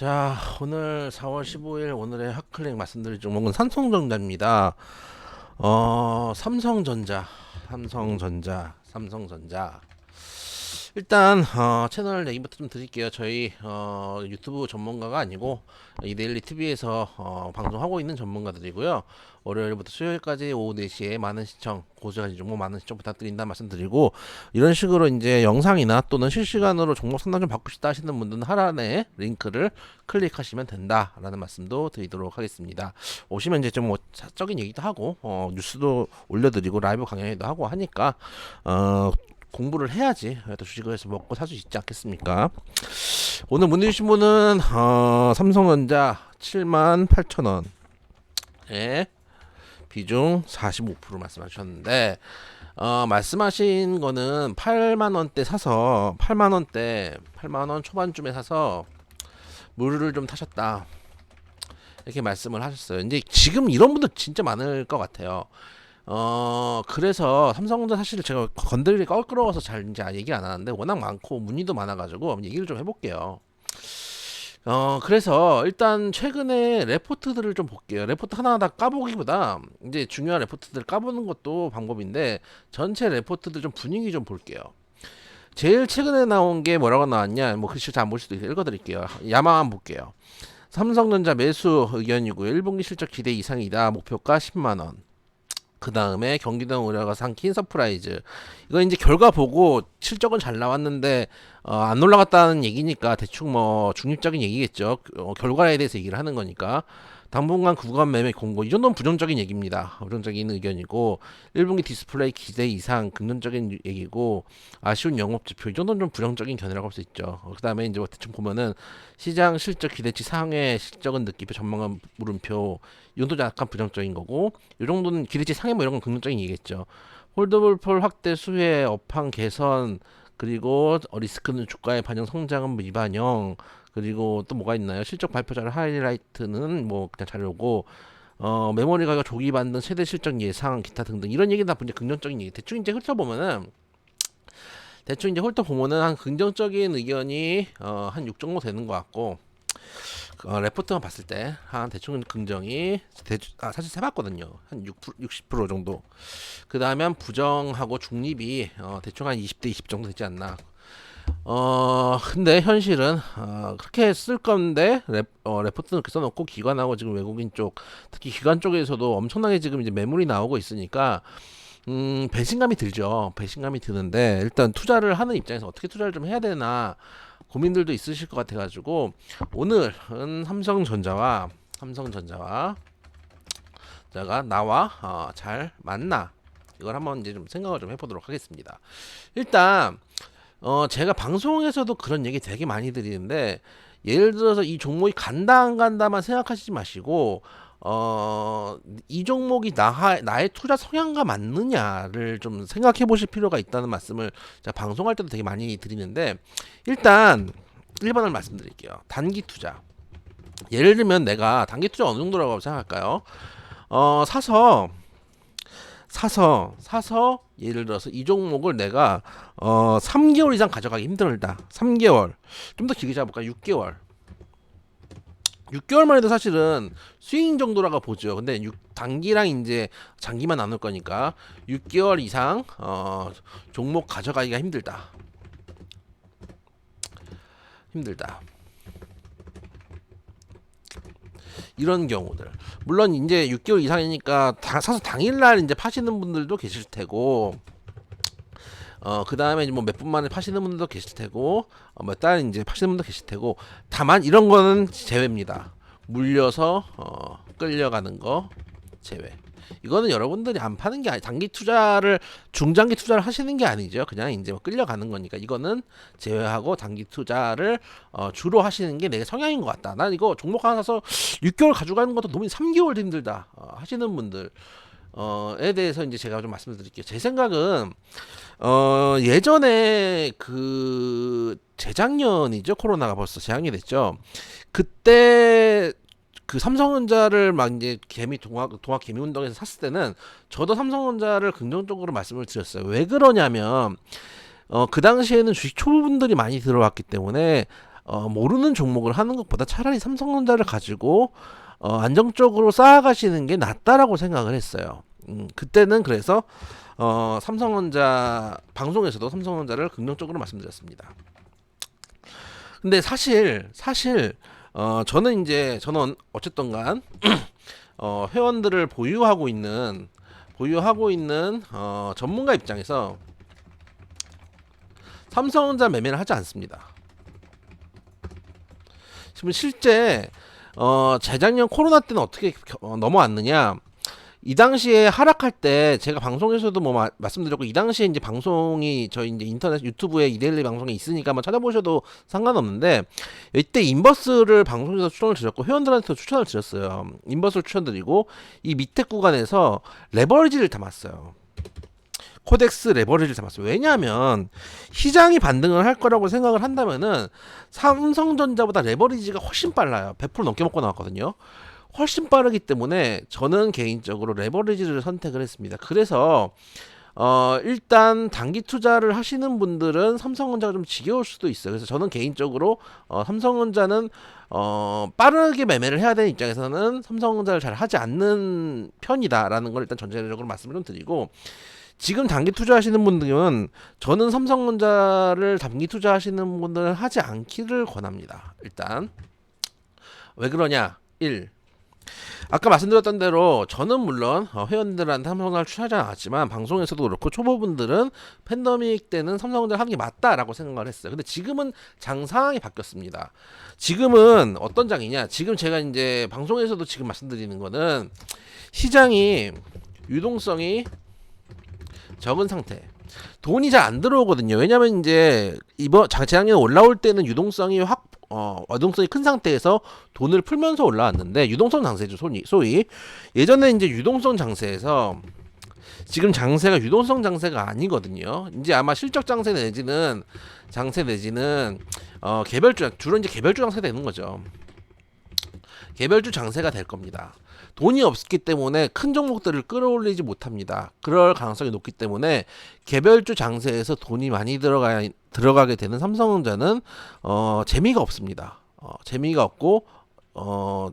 자, 오늘 4월 15일 오늘의 핫클릭 말씀드릴 종목은 삼성전자입니다. 삼성전자. 일단 채널 얘기부터 좀 드릴게요. 저희 유튜브 전문가가 아니고 이데일리 TV에서 방송하고 있는 전문가들이고요. 월요일부터 수요일까지 오후 4시에 많은 시청, 고정하신 종목 많은 시청 부탁드린다 말씀드리고, 이런 식으로 이제 영상이나 또는 실시간으로 종목 상담 좀 받고 싶다 하시는 분들은 하단에 링크를 클릭하시면 된다라는 말씀도 드리도록 하겠습니다. 오시면 이제 좀 뭐 사적인 얘기도 하고 뉴스도 올려드리고 라이브 강연회도 하고 하니까 공부를 해야지 또 주식을 해서 먹고 살 수 있지 않겠습니까? 오늘 문의 주신 분은 삼성전자 78,000원에 비중 45% 말씀하셨는데, 말씀하신 거는 8만원대 사서 8만원 초반쯤에 사서 물을 좀 타셨다, 이렇게 말씀을 하셨어요. 이제 지금 이런 분들 진짜 많을 것 같아요. 그래서 삼성전자 사실 제가 건드리기 껄끄러워서 잘 이제 얘기 안 하는데, 워낙 많고 문의도 많아가지고 얘기를 좀 해볼게요. 그래서 일단 최근에 레포트들을 좀 볼게요. 레포트 하나하나 까보기보다 이제 중요한 레포트들 까보는 것도 방법인데, 전체 레포트들 좀 분위기 좀 볼게요. 제일 최근에 나온 게 뭐라고 나왔냐, 뭐 글씨 잘 안 볼 수도 있어요. 읽어드릴게요. 야마만 볼게요. 삼성전자 매수 의견이고요. 1분기 실적 기대 이상이다. 목표가 10만원. 그 다음에 경기도 의뢰가 삼킨 서프라이즈. 이거 이제 결과 보고 실적은 잘 나왔는데 안 올라갔다는 얘기니까 대충 뭐 중립적인 얘기겠죠. 결과에 대해서 얘기를 하는 거니까. 당분간 구간 매매 공고, 이 정도는 부정적인 얘기입니다. 부정적인 의견이고, 1분기 디스플레이 기대 이상 긍정적인 얘기고, 아쉬운 영업지표, 이 정도는 좀 부정적인 견해라고 할 수 있죠. 그 다음에 이제 뭐 대충 보면은 시장 실적 기대치 상회 실적은 느끼표 전망은 물음표, 이 정도 약간 부정적인 거고, 이 정도는 기대치 상회 뭐 이런 건 긍정적인 얘기겠죠. 홀더블 확대 수혜 업황 개선, 그리고 리스크는 주가의 반영, 성장은 미반영, 그리고 또 뭐가 있나요? 실적 발표 자료 하이라이트는 뭐 그냥 자료고, 메모리 가격 조기 반등, 최대 실적 예상, 기타 등등, 이런 얘기 다 이제 긍정적인 얘기. 대충 이제 훑어보면은 한 긍정적인 의견이 한 6 정도 되는 것 같고, 레포트만 봤을 때 한 대충 긍정이 사실 세봤거든요. 한 60% 정도. 그 다음에 한 부정하고 중립이 대충 한 20대 20 정도 되지 않나. 근데 현실은 그렇게 쓸 건데, 레포트는 그렇게 써놓고 기관하고 지금 외국인 쪽, 특히 기관 쪽에서도 엄청나게 지금 이제 매물이 나오고 있으니까 배신감이 들죠. 배신감이 드는데, 일단 투자를 하는 입장에서 어떻게 투자를 좀 해야 되나 고민들도 있으실 것 같아가지고, 오늘은 삼성전자와 자가 나와 잘 맞나, 이걸 한번 이제 좀 생각을 좀 해보도록 하겠습니다. 일단 제가 방송에서도 그런 얘기 되게 많이 드리는데, 예를 들어서 이 종목이 간다 안 간다만 생각하시지 마시고, 이 종목이 나의 투자 성향과 맞느냐를 좀 생각해 보실 필요가 있다는 말씀을 제가 방송할 때도 되게 많이 드리는데, 일단 1번을 말씀드릴게요. 단기 투자. 예를 들면 내가 단기 투자 어느 정도라고 생각할까요? 사서 예를 들어서 이 종목을 내가 3개월 이상 가져가기 힘들다. 3개월. 좀 더 길게 잡을까? 6개월. 6개월만 해도 사실은 스윙 정도라고 보죠. 근데 단기랑 이제 장기만 나눌 거니까 6개월 이상 종목 가져가기가 힘들다. 이런 경우들. 물론 이제 6개월 이상이니까 사서 당일날 이제 파시는 분들도 계실 테고, 그 다음에 뭐 몇 분 만에 파시는 분들도 계실 테고, 몇 달 이제 파시는 분도 계실 테고, 다만 이런 거는 제외입니다. 물려서 끌려가는 거 제외. 이거는 여러분들이 안 파는 게 아니, 단기 투자를 중장기 투자를 하시는 게 아니죠. 그냥 이제 뭐 끌려가는 거니까 이거는 제외하고, 단기 투자를 주로 하시는 게 내 성향인 것 같다. 난 이거 종목 하나 사서 6개월 가져가는 것도 너무 3개월 힘들다 하시는 분들 에 대해서 이제 제가 좀 말씀을 드릴게요. 제 생각은 예전에 그 재작년이죠. 코로나가 벌써 재작년이 됐죠. 그때 그 삼성전자를 막 이제 동학 개미 운동에서 샀을 때는 저도 삼성전자를 긍정적으로 말씀을 드렸어요. 왜 그러냐면 그 당시에는 주식 초보분들이 많이 들어왔기 때문에 모르는 종목을 하는 것보다 차라리 삼성전자를 가지고 안정적으로 쌓아가시는 게 낫다라고 생각을 했어요. 그때는 그래서 삼성전자 방송에서도 삼성전자를 긍정적으로 말씀드렸습니다. 근데 사실 저는 어쨌든간 회원들을 보유하고 있는 전문가 입장에서 삼성전자 매매를 하지 않습니다. 지금 실제 재작년 코로나 때는 어떻게 넘어왔느냐? 이 당시에 하락할 때 제가 방송에서도 뭐 말씀드렸고, 이 당시에 이제 방송이 저희 이제 인터넷 유튜브에 이데일리 방송에 있으니까 한번 찾아보셔도 상관없는데, 이때 인버스를 방송에서 추천을 드렸고 회원들한테도 추천을 드렸어요. 인버스를 추천드리고 이 밑에 구간에서 레버리지를 담았어요. 코덱스 레버리지를 담았어요. 왜냐하면 시장이 반등을 할 거라고 생각을 한다면은 삼성전자보다 레버리지가 훨씬 빨라요. 100% 넘게 먹고 나왔거든요. 훨씬 빠르기 때문에 저는 개인적으로 레버리지를 선택을 했습니다. 그래서 일단 단기 투자를 하시는 분들은 삼성전자가 좀 지겨울 수도 있어요. 그래서 저는 개인적으로 삼성전자는 빠르게 매매를 해야 되는 입장에서는 삼성전자를 잘 하지 않는 편이다라는 걸 일단 전제적으로 말씀을 좀 드리고, 지금 단기 투자하시는 분들은 저는 삼성전자를 단기 투자하시는 분들은 하지 않기를 권합니다. 일단 왜 그러냐? 1. 아까 말씀드렸던 대로 저는 물론 회원들한테 삼성전자를 추천하지 않았지만 방송에서도 그렇고 초보분들은 팬데믹 때는 삼성전자를 하는 게 맞다라고 생각을 했어요. 근데 지금은 장 상황이 바뀌었습니다. 지금은 어떤 장이냐? 지금 제가 이제 방송에서도 지금 말씀드리는 거는 시장이 유동성이 적은 상태. 돈이 잘 안 들어오거든요. 왜냐면 이제 재작년에 올라올 때는 유동성이 큰 상태에서 돈을 풀면서 올라왔는데, 유동성 장세죠, 소위. 예전에 이제 유동성 장세에서 지금 장세가 유동성 장세가 아니거든요. 이제 아마 실적 장세 내지는 개별주, 주로 이제 개별주 장세 되는 거죠. 개별주 장세가 될 겁니다. 돈이 없기 때문에 큰 종목들을 끌어올리지 못합니다. 그럴 가능성이 높기 때문에 개별주 장세에서 돈이 많이 들어가게 되는 삼성전자는 재미가 없습니다. 재미가 없고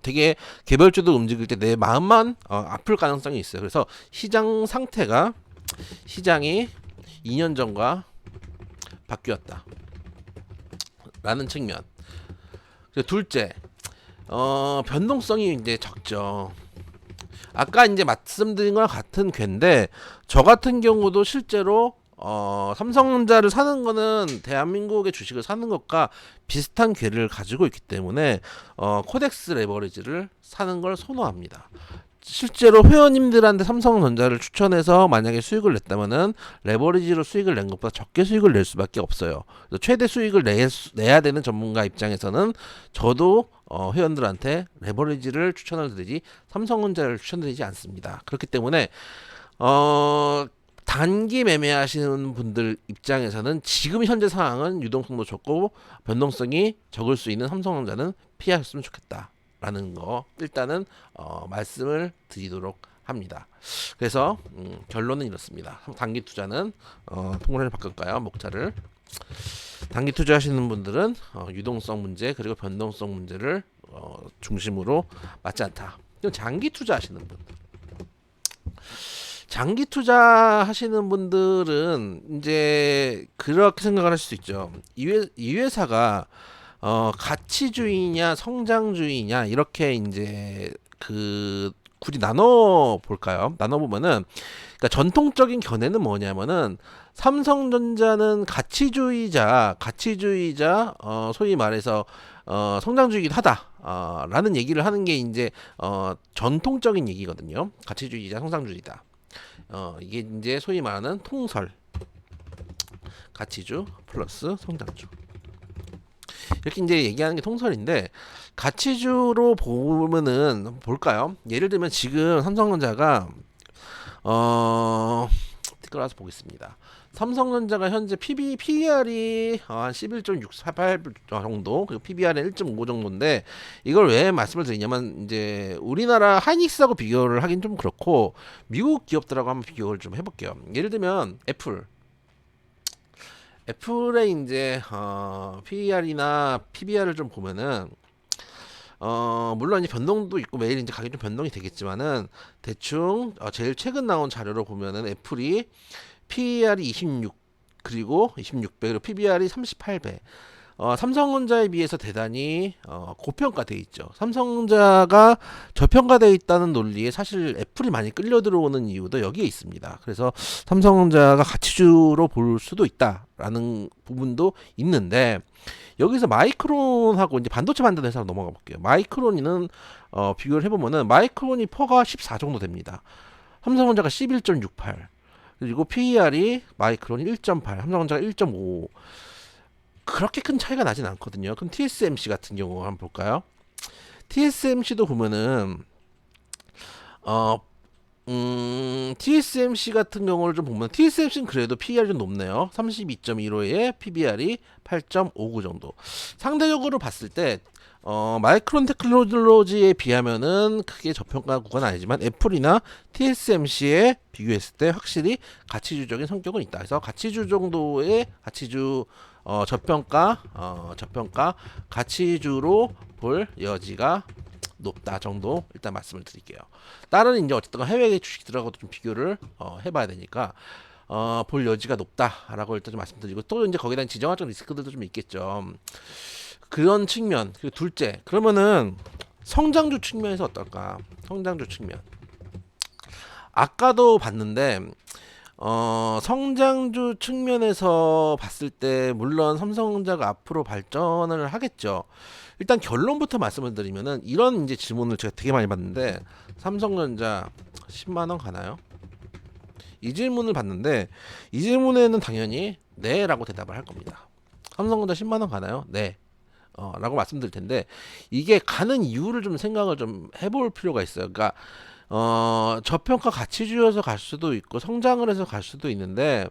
되게 개별주도 움직일 때 내 마음만 아플 가능성이 있어요. 그래서 시장이 2년 전과 바뀌었다 라는 측면. 둘째, 변동성이 이제 적죠. 아까 이제 말씀드린 거랑 같은 궤인데, 저 같은 경우도 실제로 삼성전자를 사는 거는 대한민국의 주식을 사는 것과 비슷한 궤를 가지고 있기 때문에 코덱스 레버리지를 사는 걸 선호합니다. 실제로 회원님들한테 삼성전자를 추천해서 만약에 수익을 냈다면은 레버리지로 수익을 낸 것보다 적게 수익을 낼 수밖에 없어요. 최대 수익을 내야 되는 전문가 입장에서는 저도 회원들한테 레버리지를 추천을 드리지 삼성전자를 추천드리지 않습니다. 그렇기 때문에 단기 매매하시는 분들 입장에서는 지금 현재 상황은 유동성도 적고 변동성이 적을 수 있는 삼성전자는 피하셨으면 좋겠다 라는 거 일단은 말씀을 드리도록 합니다. 그래서 결론은 이렇습니다. 단기 투자는 통로를 바꿀까요? 목차를. 단기 투자하시는 분들은 유동성 문제 그리고 변동성 문제를 중심으로 맞지 않다. 장기 투자하시는 분들은 이제 그렇게 생각을 하실 수 있죠. 이 회사가 가치주의냐 성장주의냐 이렇게 이제 굳이 나눠 볼까요? 나눠 보면은, 그러니까 전통적인 견해는 뭐냐면은 삼성전자는 가치주의자 소위 말해서 성장주의이기도 하다 라는 얘기를 하는 게 이제 전통적인 얘기거든요. 가치주의자 성장주의다. 이게 이제 소위 말하는 통설, 가치주 플러스 성장주 이렇게 이제 얘기하는 게 통설인데, 가치주로 보면은 볼까요? 예를 들면 지금 삼성전자가 끌어서 보겠습니다. 삼성전자가 현재 PER이 한 11.648 정도, 그리고 PBR은 1.5 정도인데, 이걸 왜 말씀을 드리냐면 이제 우리나라 하이닉스하고 비교를 하긴 좀 그렇고 미국 기업들하고 한번 비교를 좀 해볼게요. 예를 들면 애플의 이제 PER이나 PBR을 좀 보면은 물론 이제 변동도 있고 매일 이제 가격이 좀 변동이 되겠지만은 대충 제일 최근 나온 자료로 보면은 애플이 PER이 26 그리고 26배 그리고 PBR이 38배. 삼성전자에 비해서 대단히 고평가돼 있죠. 삼성전자가 저평가돼 있다는 논리에 사실 애플이 많이 끌려 들어오는 이유도 여기에 있습니다. 그래서 삼성전자가 가치주로 볼 수도 있다라는 부분도 있는데 여기서 마이크론하고 이제 반도체 만드는 회사로 넘어가 볼게요. 마이크론이는 비교를 해보면은 마이크론이 퍼가 14 정도 됩니다. 삼성전자가 11.68 그리고 PER이 마이크론이 1.8 삼성전자가 1.5 그렇게 큰 차이가 나진 않거든요. 그럼 TSMC 같은 경우 한번 볼까요? TSMC도 보면은 TSMC 같은 경우를 좀 보면 TSMC는 그래도 PER이 좀 높네요. 32.15에 PBR이 8.59 정도. 상대적으로 봤을 때 마이크론 테크놀로지에 비하면은 크게 저평가 구간 아니지만 애플이나 TSMC에 비교했을 때 확실히 가치주적인 성격은 있다. 그래서 가치주 정도의 가치주 저평가 가치주로 볼 여지가 높다 정도 일단 말씀을 드릴게요. 다른 이제 어쨌든 해외 주식들하고도 좀 비교를 해봐야 되니까 볼 여지가 높다라고 일단 좀 말씀드리고 또 이제 거기에 대한 지정학적 리스크들도 좀 있겠죠. 그런 측면 그리고 둘째 그러면은 성장주 측면에서 어떨까? 성장주 측면 아까도 봤는데 성장주 측면에서 봤을 때 물론 삼성전자가 앞으로 발전을 하겠죠. 일단 결론부터 말씀을 드리면은 이런 이제 질문을 제가 되게 많이 받는데 삼성전자 10만 원 가나요? 이 질문을 받는데 이 질문에는 당연히 네라고 대답을 할 겁니다. 삼성전자 10만 원 가나요? 네. 라고 말씀드릴 텐데 이게 가는 이유를 좀 생각을 좀 해볼 필요가 있어요. 그러니까 저평가 가치주여서 갈 수도 있고 성장을 해서 갈 수도 있는데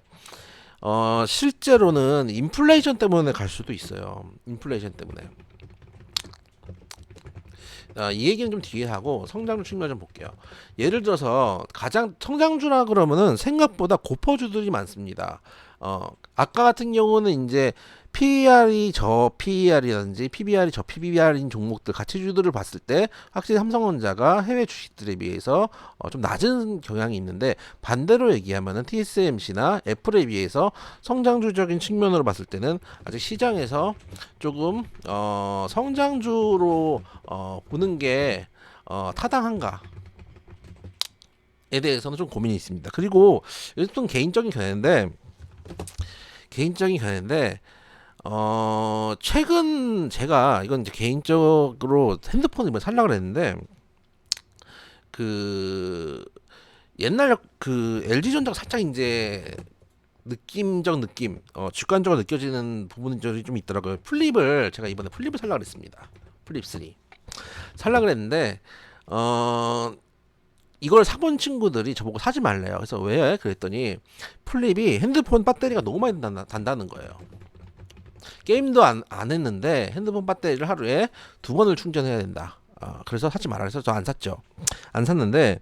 실제로는 인플레이션 때문에 갈 수도 있어요. 인플레이션 때문에. 이 얘기는 좀 뒤에 하고 성장주 측면 좀 볼게요. 예를 들어서 가장 성장주라 그러면은 생각보다 고퍼주들이 많습니다. 아까 같은 경우는 이제 PER이 저 PER이라든지 PBR이 저 PBR인 종목들 가치주들을 봤을 때 확실히 삼성전자가 해외 주식들에 비해서 좀 낮은 경향이 있는데 반대로 얘기하면은 TSMC나 애플에 비해서 성장주적인 측면으로 봤을 때는 아직 시장에서 조금 성장주로 보는 게 타당한가? 에 대해서는 좀 고민이 있습니다. 그리고 이것도 개인적인 견해인데 최근 제가 이건 이제 개인적으로 핸드폰을 이번에 살려고 했는데 그 옛날 그 LG전자가 살짝 이제 느낌적 느낌 주관적으로 느껴지는 부분들이 좀 있더라고요. 제가 이번에 플립을 살려고 했습니다. 플립 3 살려고 했는데 이걸 사본 친구들이 저보고 사지 말래요. 그래서 왜? 그랬더니 플립이 핸드폰 배터리가 너무 많이 단다는 거예요. 게임도 안 했는데 핸드폰 배터리를 하루에 2번을 충전해야 된다. 그래서 사지 말라 그래서 저 안 샀죠. 안 샀는데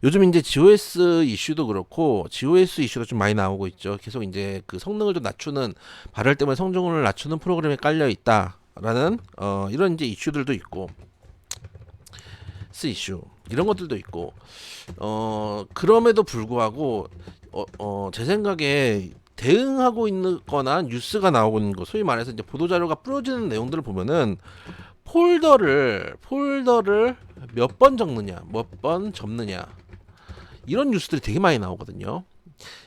요즘 이제 GOS 이슈도 그렇고 GOS 이슈가 좀 많이 나오고 있죠. 계속 이제 그 성능을 좀 낮추는 발열 때문에 성능을 낮추는 프로그램에 깔려 있다라는 이런 이제 이슈들도 있고 이슈 이런 것들도 있고 그럼에도 불구하고 제 생각에 대응하고 있는 거나 뉴스가 나오고 있는 거 소위 말해서 이제 보도자료가 뿌려지는 내용들을 보면은 폴더를 몇 번 적느냐 몇 번 접느냐 이런 뉴스들이 되게 많이 나오거든요.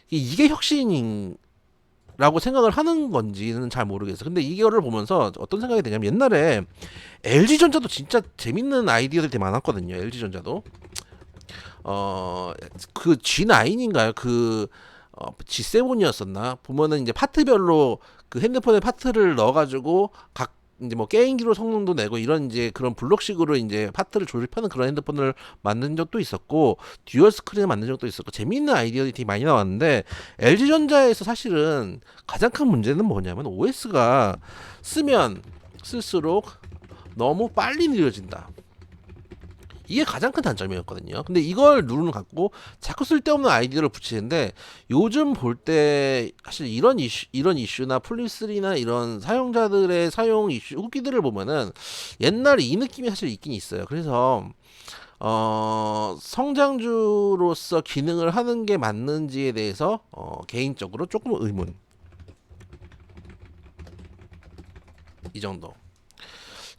이게 혁신인 라고 생각을 하는 건지는 잘 모르겠어. 근데 이거를 보면서 어떤 생각이 드냐면 옛날에 LG전자도 진짜 재밌는 아이디어들이 되게 많았거든요. LG전자도 그 G9인가요? 그 G7이었었나? 보면은 이제 파트별로 그 핸드폰에 파트를 넣어가지고 각 이제 뭐 게임기로 성능도 내고 이런 이제 그런 블록식으로 이제 파트를 조립하는 그런 핸드폰을 만든 적도 있었고 듀얼 스크린을 만든 적도 있었고 재미있는 아이디어들이 되게 많이 나왔는데 LG전자에서 사실은 가장 큰 문제는 뭐냐면 OS가 쓰면 쓸수록 너무 빨리 느려진다. 이게 가장 큰 단점이었거든요. 근데 이걸 누르는 갖고 자꾸 쓸데없는 아이디어를 붙이는데 요즘 볼 때 사실 이런 이슈나 플립3나 이런 사용자들의 사용 이슈 후기들을 보면은 옛날에 이 느낌이 사실 있긴 있어요. 그래서 성장주로서 기능을 하는 게 맞는지에 대해서 개인적으로 조금 의문. 이 정도.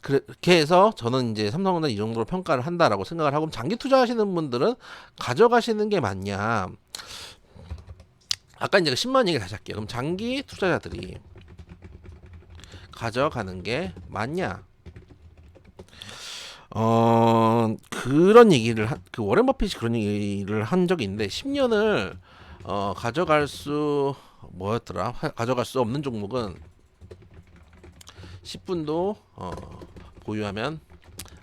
그렇게 해서 저는 이제 삼성전자 이 정도로 평가를 한다라고 생각을 하고, 장기 투자하시는 분들은 가져가시는 게 맞냐. 아까 이제 10만 얘기 다시 할게요. 그럼 장기 투자자들이 가져가는 게 맞냐? 그런 얘기를 그 워렌 버핏이 그런 얘기를 한 적이 있는데 10년을 가져갈 수 뭐였더라? 가져갈 수 없는 종목은 10분도 보유하면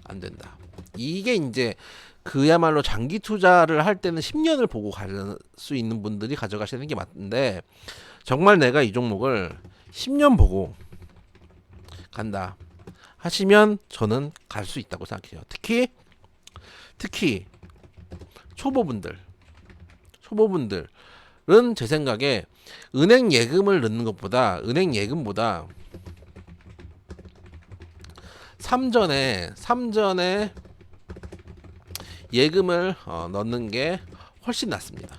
안 된다. 이게 이제 그야말로 장기 투자를 할 때는 10년을 보고 갈 수 있는 분들이 가져가시는 게 맞는데, 정말 내가 이 종목을 10년 보고 간다 하시면 저는 갈 수 있다고 생각해요. 특히 초보분들은 제 생각에 은행 예금을 넣는 것보다 삼전에 예금을 넣는 게 훨씬 낫습니다.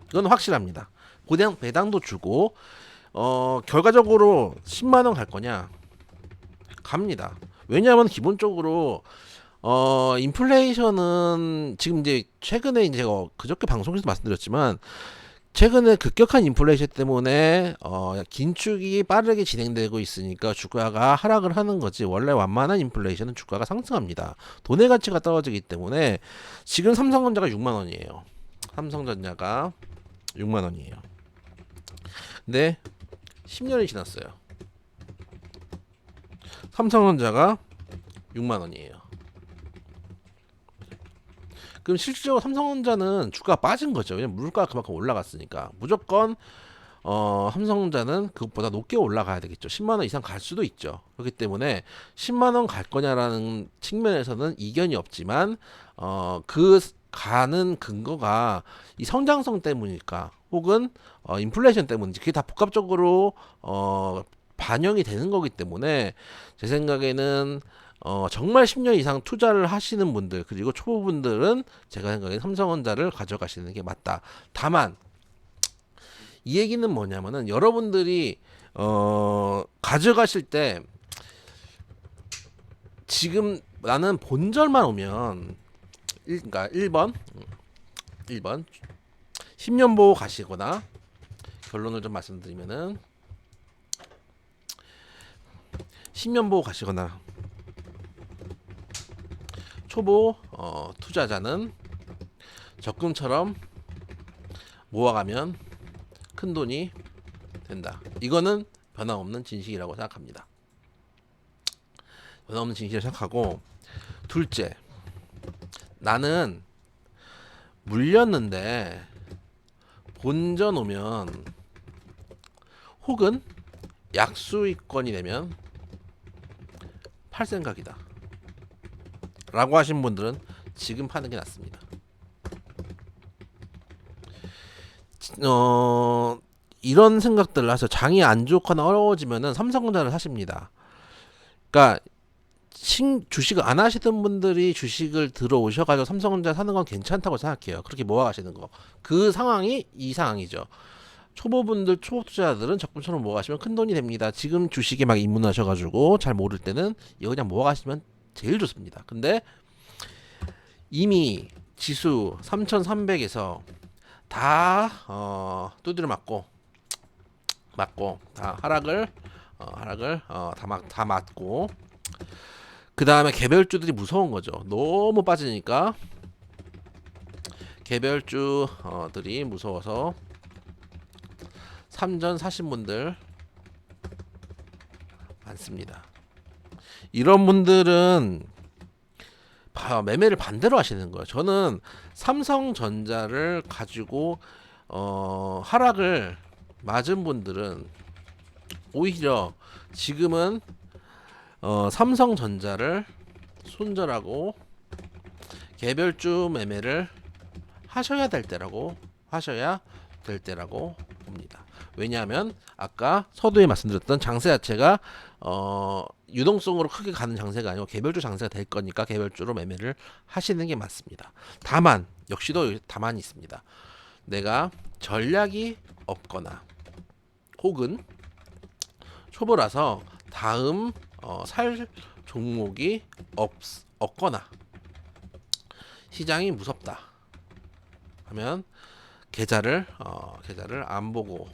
이건 확실합니다. 배당도 주고 결과적으로 10만 원 갈 거냐? 갑니다. 왜냐하면 기본적으로 인플레이션은 지금 이제 최근에 이제 그저께 방송에서 말씀드렸지만, 최근에 급격한 인플레이션 때문에 긴축이 빠르게 진행되고 있으니까 주가가 하락을 하는 거지, 원래 완만한 인플레이션은 주가가 상승합니다. 돈의 가치가 떨어지기 때문에 지금 삼성전자가 6만 원이에요. 삼성전자가 6만 원이에요. 근데 10년이 지났어요. 삼성전자가 6만 원이에요. 그럼 실질적으로 삼성전자는 주가가 빠진 거죠. 왜냐면 물가가 그만큼 올라갔으니까. 무조건 삼성전자는 그것보다 높게 올라가야 되겠죠. 10만 원 이상 갈 수도 있죠. 그렇기 때문에 10만 원 갈 거냐라는 측면에서는 이견이 없지만 그 가는 근거가 이 성장성 때문일까, 혹은 인플레이션 때문인지, 그게 다 복합적으로 반영이 되는 거기 때문에 제 생각에는 정말 10년 이상 투자를 하시는 분들, 그리고 초보분들은 제가 생각에 삼성전자를 가져가시는 게 맞다. 다만 이 얘기는 뭐냐면은, 여러분들이 가져가실 때 지금 나는 본절만 오면 그러니까 1번 10년 보고 가시거나, 결론을 좀 말씀드리면은 10년 보고 가시거나, 초보 투자자는 적금처럼 모아가면 큰 돈이 된다. 이거는 변함없는 진실이라고 생각합니다. 변함없는 진실을 생각하고, 둘째, 나는 물렸는데 본전 오면, 혹은 약수익권이 되면 팔 생각이다 라고 하신 분들은 지금 파는 게 낫습니다. 이런 생각들을 하셔서 장이 안 좋거나 어려워지면은 삼성전자를 사십니다. 그러니까 주식을 안 하시던 분들이 주식을 들어오셔가지고 삼성전자 사는 건 괜찮다고 생각해요. 그렇게 모아가시는 거. 그 상황이 이 상황이죠. 초보 투자자들은 적금처럼 모아가시면 큰 돈이 됩니다. 지금 주식에 막 입문하셔가지고 잘 모를 때는 이거 그냥 모아가시면 제일 좋습니다. 근데 이미 지수 3,300에서 다 두드려 맞고 다 하락을 다 맞고, 그 다음에 개별주들이 무서운 거죠. 너무 빠지니까 개별주들이 무서워서 삼전 사신 분들 많습니다. 이런 분들은 매매를 반대로 하시는 거예요. 저는 삼성전자를 가지고 하락을 맞은 분들은 오히려 지금은 삼성전자를 손절하고 개별주 매매를 하셔야 될 때라고 봅니다. 왜냐하면 아까 서두에 말씀드렸던 장세 자체가 유동성으로 크게 가는 장세가 아니고 개별주 장세가 될 거니까 개별주로 매매를 하시는 게 맞습니다. 다만 역시도 다만이 있습니다. 내가 전략이 없거나 혹은 초보라서 다음 살 종목이 없거나 시장이 무섭다 하면 계좌를 안 보고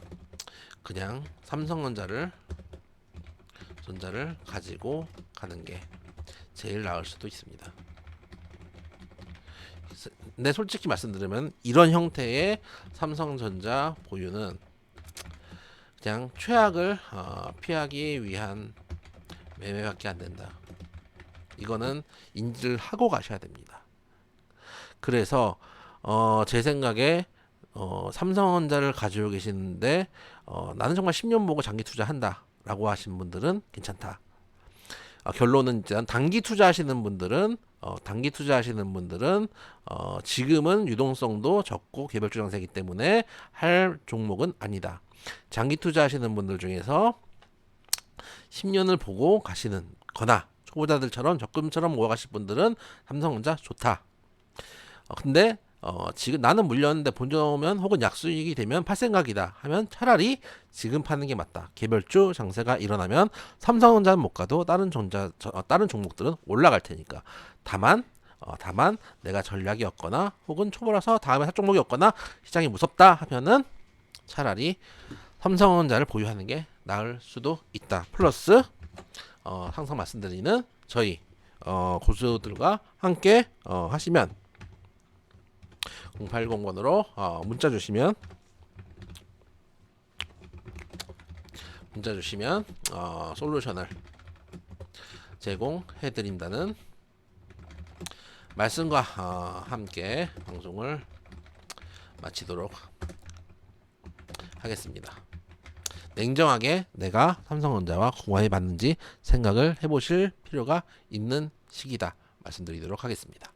그냥 삼성전자를 가지고 가는 게 제일 나을 수도 있습니다. 근데 솔직히 말씀드리면 이런 형태의 삼성전자 보유는 그냥 최악을 피하기 위한 매매밖에 안 된다. 이거는 인지를 하고 가셔야 됩니다. 그래서 제 생각에 삼성전자를 가지고 계시는데 나는 정말 10년 보고 장기 투자한다 라고 하신 분들은 괜찮다. 결론은 일단 단기 투자하시는 분들은 지금은 유동성도 적고 개별주 장세이기 때문에 할 종목은 아니다. 장기 투자하시는 분들 중에서 10년을 보고 가시는 거나 초보자들처럼 적금처럼 모아가실 분들은 삼성전자 좋다. 근데 지금 나는 물렸는데 본전 혹은 약수익이 되면 팔 생각이다 하면 차라리 지금 파는 게 맞다. 개별주 장세가 일어나면 삼성전자는 못 가도 다른 종목들은 올라갈 테니까. 다만 내가 전략이 없거나 혹은 초보라서 다음에 살 종목이 없거나 시장이 무섭다 하면은 차라리 삼성전자를 보유하는 게 나을 수도 있다. 플러스 항상 말씀드리는 저희 고수들과 함께 하시면 0800번으로 문자 주시면 솔루션을 제공해 드린다는 말씀과 함께 방송을 마치도록 하겠습니다. 냉정하게 내가 삼성전자와 공화에 맞는지 생각을 해보실 필요가 있는 시기다 말씀드리도록 하겠습니다.